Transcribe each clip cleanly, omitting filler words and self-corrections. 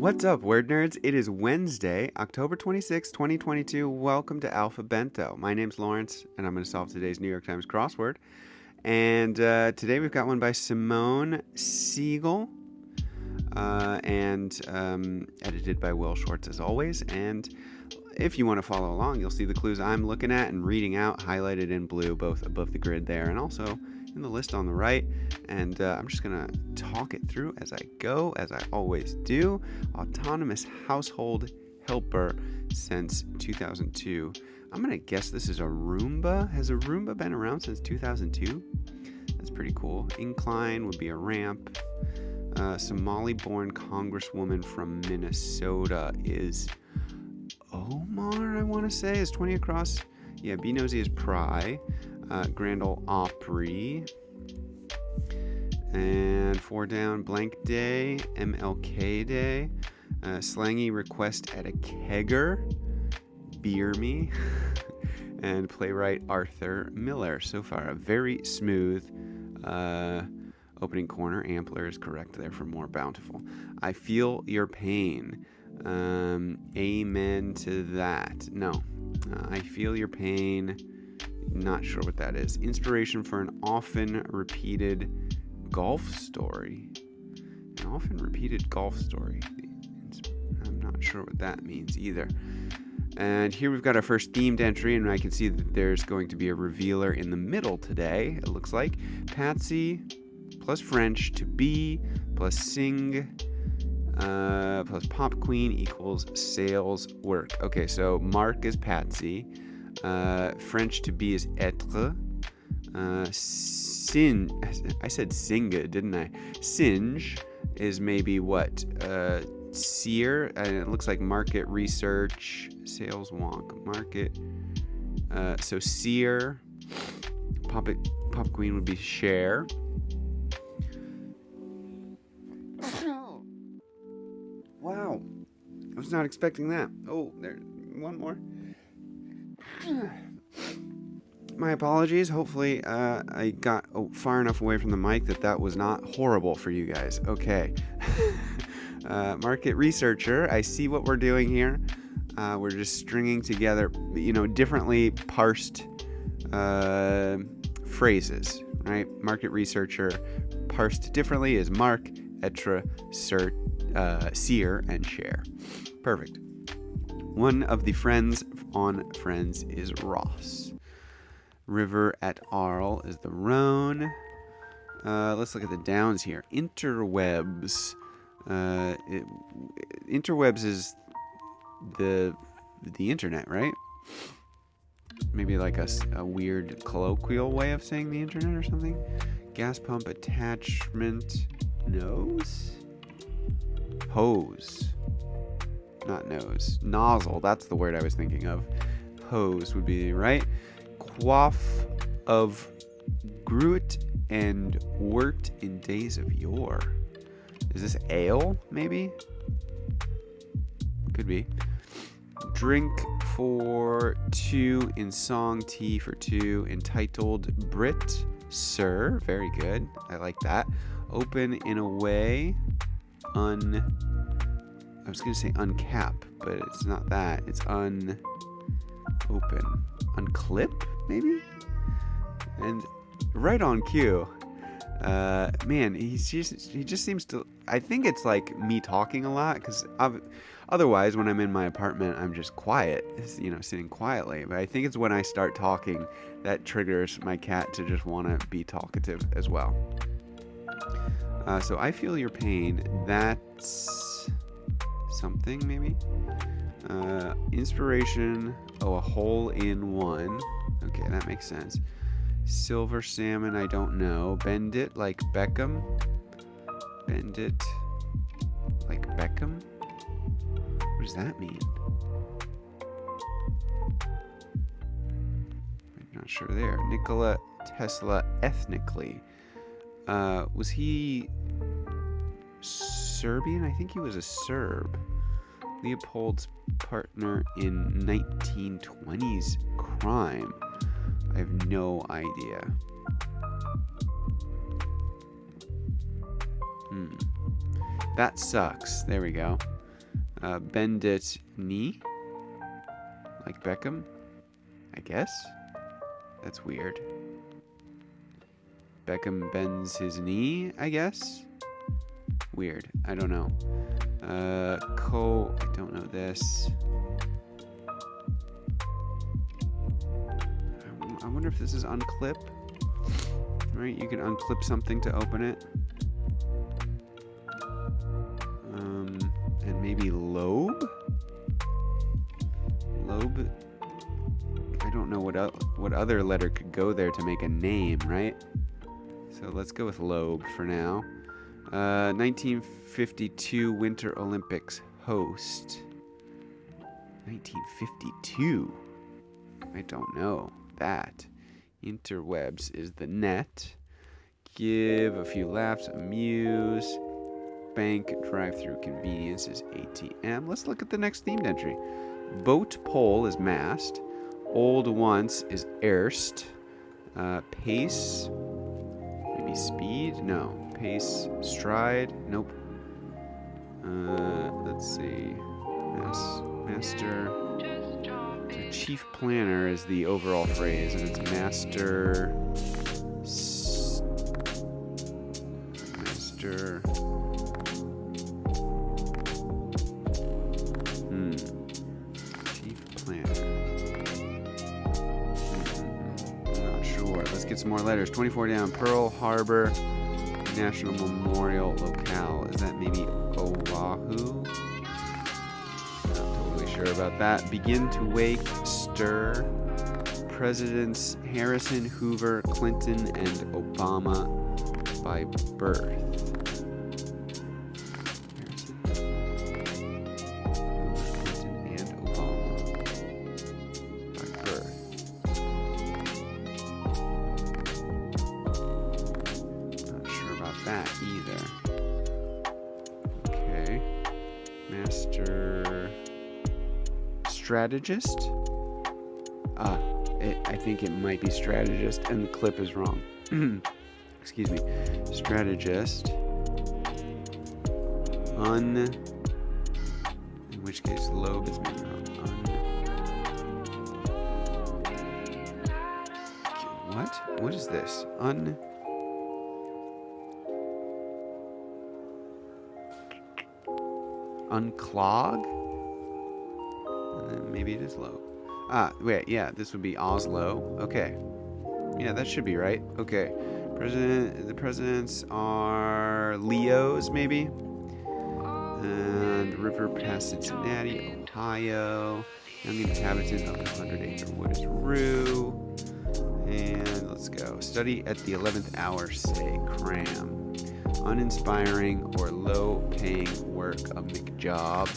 What's up, word nerds? It is Wednesday, October 26, 2022. Welcome to AlphaBento. My name's Lawrence, and I'm going to solve today's New York Times crossword. And today we've got one by Simone Siegel, and edited by Will Schwartz as always. And if you want to follow along, you'll see the clues I'm looking at and reading out, highlighted in blue, both above the grid there and also in the list on the right. And I'm just going to talk it through as I go, as I always do. Autonomous household helper since 2002. I'm going to guess this is a Roomba. Has a Roomba been around since 2002? That's pretty cool. Incline would be a ramp. Somali-born congresswoman from Minnesota is Omar, I want to say, is 20 across. Yeah, B Nosy is Pry. Grand Ole Opry. And 4 down, Blank Day, MLK Day. Slangy Request at a Kegger, Beer Me. And playwright Arthur Miller. So far, a very smooth opening corner. Ampler is correct there for more bountiful. I feel your pain. Amen to that. No. I feel your pain. Not sure what that is. Inspiration for an often repeated golf story. An often repeated golf story. I'm not sure what that means either. And here we've got our first themed entry, and I can see that there's going to be a revealer in the middle today, it looks like. Patsy plus French to be plus sing plus pop queen equals sales work. Okay, so Mark is Patsy. French to be is être. I said singa, didn't I? Singe is maybe what? Seer, and it looks like market research, sales wonk, market. So seer, pop queen would be share. Wow, I was not expecting that. Oh, there, one more. My apologies. Hopefully I got far enough away from the mic that was not horrible for you guys. Okay. Market researcher, I see what we're doing here. We're just stringing together, differently parsed phrases, right? Market researcher parsed differently is mark, etre, seer, and share. Perfect. One of the friends on Friends is Ross. River at Arles is the Rhone. Let's look at the downs here. Interwebs. Interwebs is the internet, right? Maybe like a weird colloquial way of saying the internet or something. Gas pump attachment. Nose? Hose. Not nose. Nozzle. That's the word I was thinking of. Hose would be right. Quaff of Gruit and worked in days of yore. Is this ale, maybe? Could be. Drink for two in song, tea for two. Entitled Brit, Sir. Very good. I like that. Open in a way. I was going to say uncap, but it's not that. It's unopen. Unclip, maybe? And right on cue. Man, he just seems to... I think it's like me talking a lot, because otherwise when I'm in my apartment, I'm just quiet, sitting quietly. But I think it's when I start talking that triggers my cat to just want to be talkative as well. So I feel your pain. That's something, maybe? Inspiration. Oh, a hole in one. Okay, that makes sense. Silver salmon, I don't know. Bend it like Beckham. Bend it like Beckham? What does that mean? I'm not sure there. Nikola Tesla ethnically. Was he Serbian? I think he was a Serb. Leopold's partner in 1920s crime. I have no idea. That sucks. There we go. Bend it knee. Like Beckham, I guess. That's weird. Beckham bends his knee, I guess. Weird. I don't know. I don't know this. I wonder if this is unclip. Right, you can unclip something to open it. And maybe lobe? Lobe? I don't know what other letter could go there to make a name, right? So let's go with lobe for now. 1952 Winter Olympics host. 1952? I don't know that. Interwebs is the net. Give a few laps, amuse. Bank, drive-through, convenience is ATM. Let's look at the next themed entry. Boat pole is mast. Old once is erst. Pace, maybe speed? No. Pace, stride? Nope. Let's see. Master. So chief planner is the overall phrase, and it's master. Master. Chief planner. I'm not sure. Let's get some more letters. 24 down. Pearl Harbor National Memorial Locale. Is that maybe Oahu? Not totally sure about that. Begin to wake, stir. Presidents Harrison, Hoover, Clinton, and Obama by birth. Strategist? I think it might be strategist, and the clip is wrong. Excuse me. Strategist. In which case, lobe is maybe wrong. What? What is this? Unclog? Maybe it is low. Wait, yeah, this would be Oslo. Okay. Yeah, that should be right. Okay. The presidents are Leos, maybe? And river past Cincinnati, Ohio. Young inhabitant of the 100-acre wood is Rue. And let's go. Study at the 11th hour, say cram. Uninspiring or low-paying work, a McJob.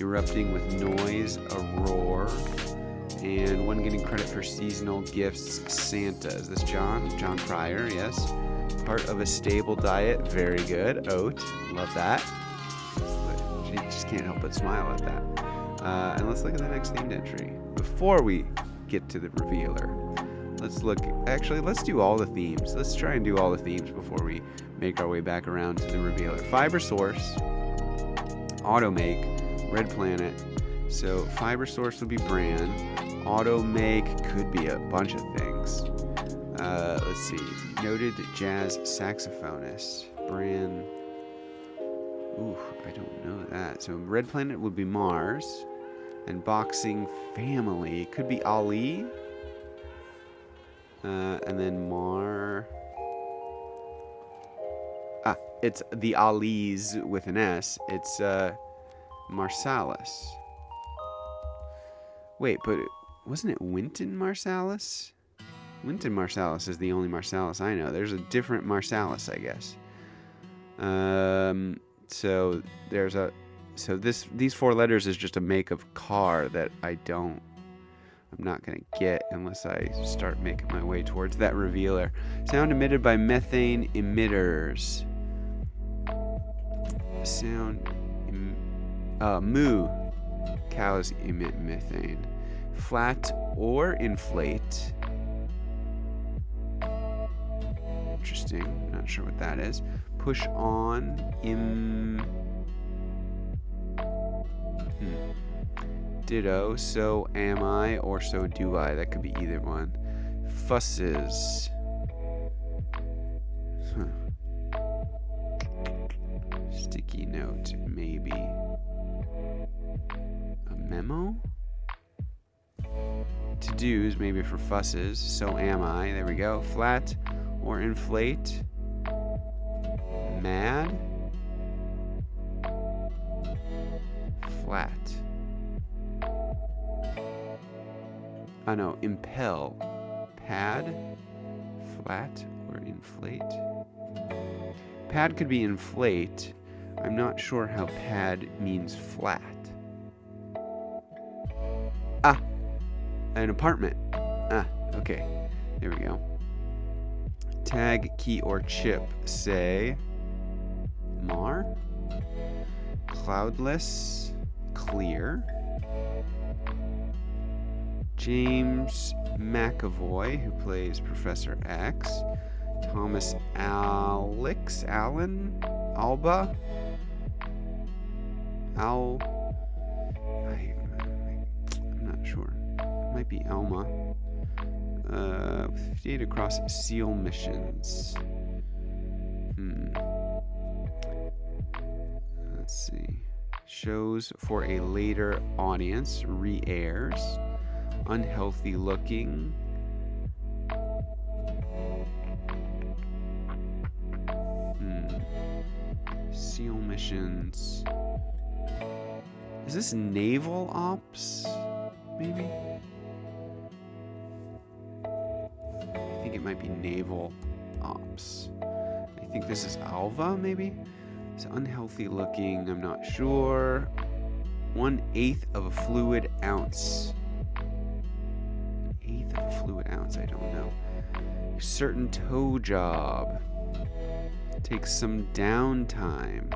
Erupting with noise, a roar. And one getting credit for seasonal gifts, Santa. Is this John? John Pryor, yes. Part of a stable diet, very good. Oat, love that. She just can't help but smile at that. And let's look at the next themed entry. Before we get to the revealer, let's do all the themes. Let's try and do all the themes before we make our way back around to the revealer. Fiber source, auto make, Red Planet. So fiber source would be brand. Auto make could be a bunch of things. Let's see. Noted jazz saxophonist. Brand. Ooh, I don't know that. So Red Planet would be Mars. And boxing family could be Ali. And then it's the Alis with an S. It's Marsalis. Wait, but wasn't it Wynton Marsalis? Wynton Marsalis is the only Marsalis I know. There's a different Marsalis, I guess. These four letters is just a make of car that I'm not gonna get unless I start making my way towards that revealer. Sound emitted by methane emitters. Moo. Cows emit methane. Flat or inflate. Interesting. Not sure what that is. Push on. Ditto, so am I, or so do I. That could be either one. Fusses. Sticky note, maybe. A memo? To-dos, maybe for fusses. So am I. There we go. Flat or inflate. Mad. Flat. Oh no, impel. Pad. Flat or inflate. Pad could be inflate. I'm not sure how pad means flat. Ah, an apartment. Ah, okay. There we go. Tag, key, or chip. Say Mar. Cloudless. Clear. James McAvoy, who plays Professor X. Thomas Alex Allen Alba I'm not sure. It might be Alma. 58 across SEAL missions. Let's see. Shows for a later audience. Re-airs. Unhealthy looking. SEAL missions. Is this naval ops? Maybe? I think it might be naval ops. I think this is Alva, maybe? It's unhealthy looking, I'm not sure. 1/8 of a fluid ounce. 1/8 of a fluid ounce, I don't know. Certain toe job. Takes some downtime.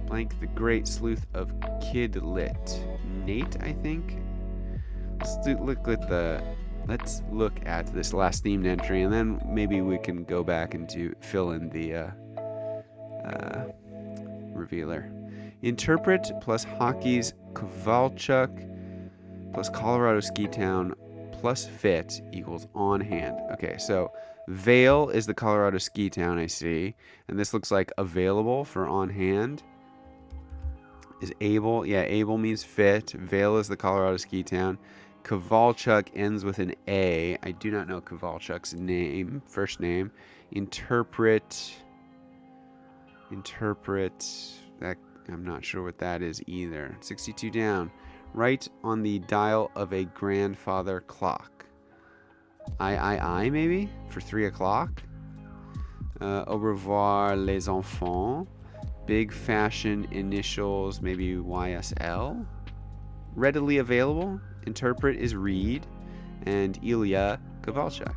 Blank the Great Sleuth of Kidlit. Nate, I think. Let's look at this last themed entry, and then maybe we can go back and fill in the revealer. Interpret plus Hockey's Kovalchuk plus Colorado Ski Town plus fit equals on hand. Okay, so Vail is the Colorado Ski Town I see, and this looks like available for on hand. Is able, yeah, able means fit. Vail is the Colorado Ski Town. Kovalchuk ends with an A. I do not know Kovalchuk's name, first name. Interpret, that I'm not sure what that is either. 62 down. Right on the dial of a grandfather clock. I maybe? For 3 o'clock? Au revoir les enfants. Big fashion initials, maybe YSL. Readily available. Interpret is Reed. And Ilya Kovalchuk.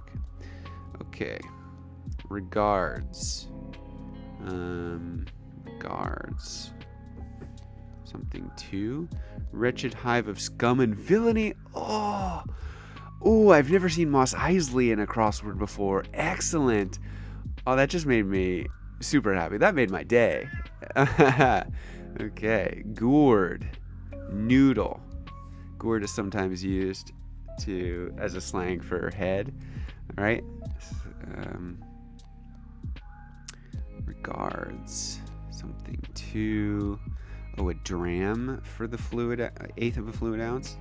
Okay. Regards. Regards. Something to. Wretched hive of scum and villainy. Oh, I've never seen Mos Eisley in a crossword before. Excellent. Oh, that just made me super happy. That made my day. Okay. Gourd. Noodle. Gourd is sometimes used as a slang for head. All right. Regards. Something to. Oh, a dram for the fluid, 1/8 of a fluid ounce.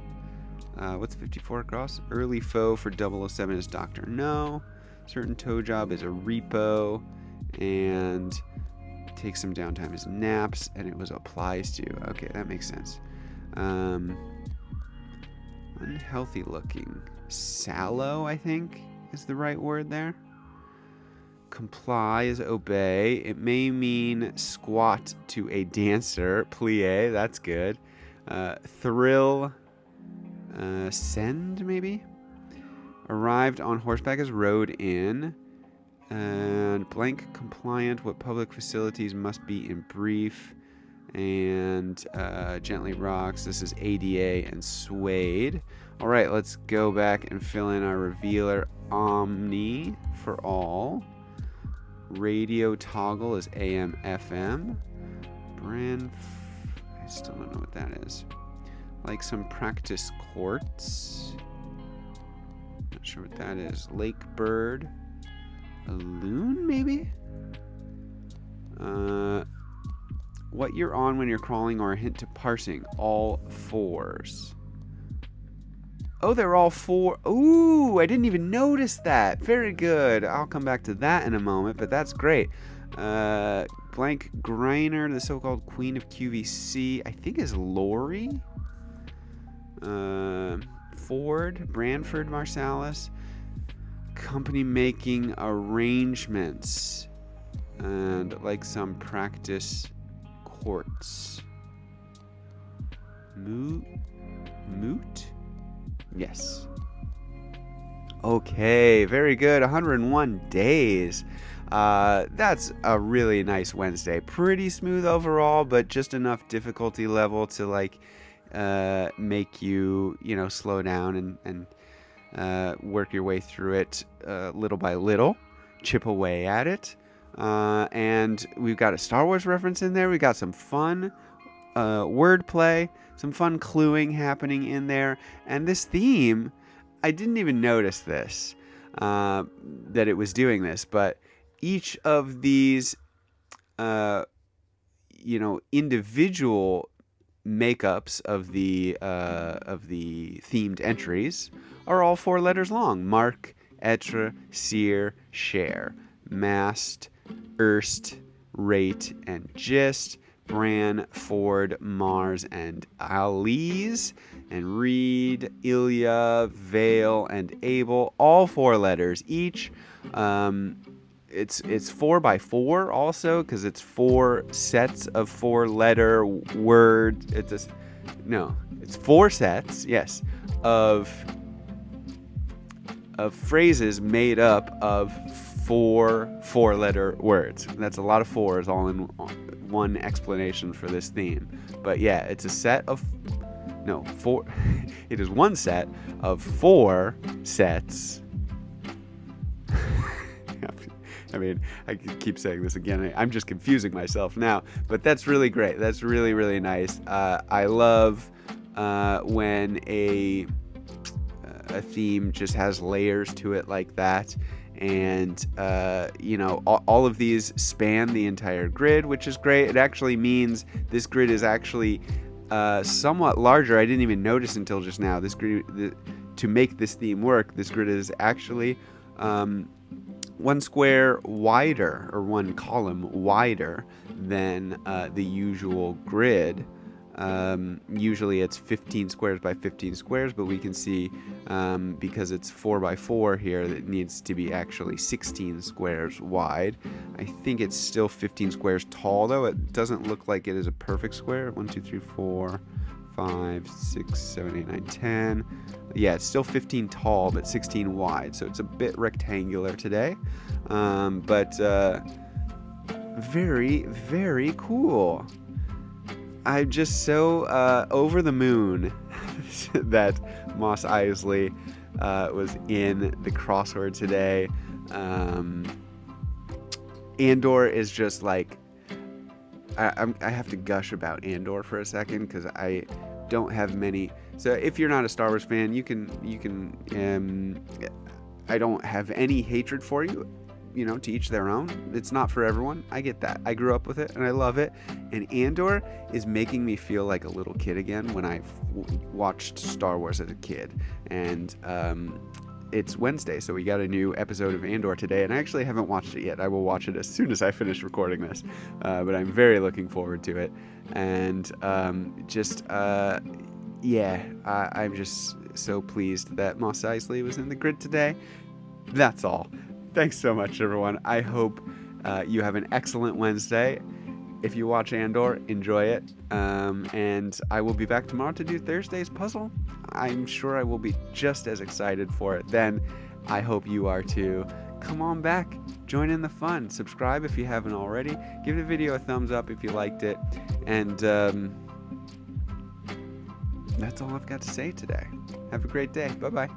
What's 54 across? Early foe for 007 is Dr. No. Certain toe job is a repo. And takes some downtime as naps. And it was applies to. Okay, that makes sense. Unhealthy looking. Sallow, I think, is the right word there. Comply is obey. It may mean squat to a dancer. Plie, that's good. Thrill. Send, maybe? Arrived on horseback is rode in. And blank compliant. What public facilities must be in brief. And gently rocks. This is ADA and suede. All right, let's go back and fill in our revealer. Omni for all. Radio toggle is AM, FM. I still don't know what that is. Like some practice quartz. Not sure what that is. Lake bird. A loon, maybe? What you're on when you're crawling or a hint to parsing. All fours. Oh, they're all four. Ooh, I didn't even notice that. Very good. I'll come back to that in a moment, but that's great. Blank Griner, the so-called queen of QVC, I think is Lori. Ford, Branford Marsalis. Company making arrangements. And like some practice quartz. Moot? Yes. Okay, very good. 101 days. That's a really nice Wednesday. Pretty smooth overall, but just enough difficulty level to like make you slow down and work your way through it little by little, chip away at it. And we've got a Star Wars reference in there. We got some fun wordplay, some fun cluing happening in there. And this theme, I didn't even notice this, that it was doing this, but each of these, individual makeups of the themed entries are all 4 letters long. Mark, Etre, Seer, Share, Mast, Erst, Rate, and Gist, Bran, Ford, Mars, and Ali's, and Reed, Ilya, Vale, and Abel, all 4 letters each. It's 4 by 4 also, because it's 4 sets of 4-letter words. It's 4 sets, yes, of phrases made up of 4-letter words. That's a lot of 4s all in one explanation for this theme. But yeah, it's a set of 4. It is one set of 4 sets. I mean, I keep saying this again. I'm just confusing myself now, but that's really great. That's really, really nice. I love when a theme just has layers to it like that. And, all of these span the entire grid, which is great. It actually means this grid is actually somewhat larger. I didn't even notice until just now. This grid, to make this theme work, this grid is actually 1 square wider, or 1 column wider than the usual grid. Usually it's 15 squares by 15 squares, but we can see because it's 4 by 4 here, that it needs to be actually 16 squares wide. I think it's still 15 squares tall, though. It doesn't look like it is a perfect square. 1, 2, 3, 4, 5, 6, 7, 8, 9, 10. Yeah, it's still 15 tall, but 16 wide, so it's a bit rectangular today. But very, very cool. I'm just so over the moon that Mos Eisley was in the crossword today. Andor is just like, I have to gush about Andor for a second because I don't have many. So if you're not a Star Wars fan, you can I don't have any hatred for you. To each their own. It's not for everyone. I get that. I grew up with it and I love it. And Andor is making me feel like a little kid again when I watched Star Wars as a kid. And it's Wednesday, so we got a new episode of Andor today. And I actually haven't watched it yet. I will watch it as soon as I finish recording this. But I'm very looking forward to it. And I'm just so pleased that Mos Eisley was in the grid today. That's all. Thanks so much, everyone. I hope you have an excellent Wednesday. If you watch Andor, enjoy it. And I will be back tomorrow to do Thursday's puzzle. I'm sure I will be just as excited for it then. I hope you are too. Come on back. Join in the fun. Subscribe if you haven't already. Give the video a thumbs up if you liked it. And that's all I've got to say today. Have a great day. Bye-bye.